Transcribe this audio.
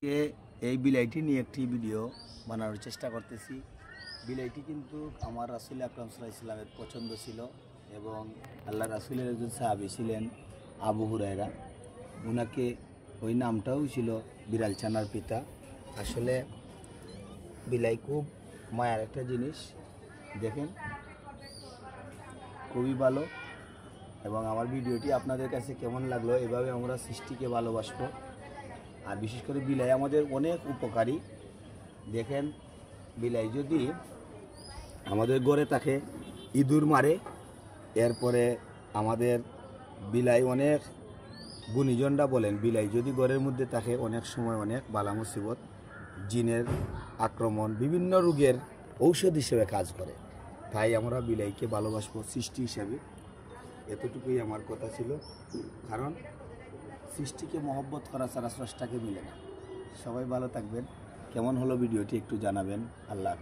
এই বিলাইটি নিয়ে একটি ভিডিও বানানোর চেষ্টা করতেছি। বিলাইটি কিন্তু আমার রাসূল আকরাম সাল্লাল্লাহু আলাইহি ওয়াসাল্লামের পছন্দ ছিল এবং আল্লাহ রাসূলের একজন সাহাবী ছিলেন আবু হুরায়রা। ওনাকে ওই নামটাও ছিল বিড়াল ছানার পিতা। আসলে বিলাই খুব মায়ার একটা জিনিস, দেখেন খুবই ভালো। এবং আমার ভিডিওটি আপনাদের কাছে কেমন লাগলো, এভাবে আমরা সৃষ্টিকে ভালোবাসবো। আর বিশেষ করে বিলাই আমাদের অনেক উপকারী। দেখেন বিলাই যদি আমাদের ঘরে থাকে ইঁদুর মারে, এরপরে আমাদের বিলাই অনেক গুণীজনরা বলেন বিলাই যদি ঘরের মধ্যে থাকে অনেক সময় অনেক বালা মুসিবত, জিনের আক্রমণ, বিভিন্ন রোগের ঔষধ হিসেবে কাজ করে। তাই আমরা বিলাইকে ভালোবাসবো সৃষ্টি হিসেবে। এতটুকুই আমার কথা ছিল, কারণ সৃষ্টিকে মহব্বত করা ছাড়া স্রষ্টাকে মিলে না। সবাই ভালো থাকবেন। কেমন হলো ভিডিওটি একটু জানাবেন। আল্লাহ।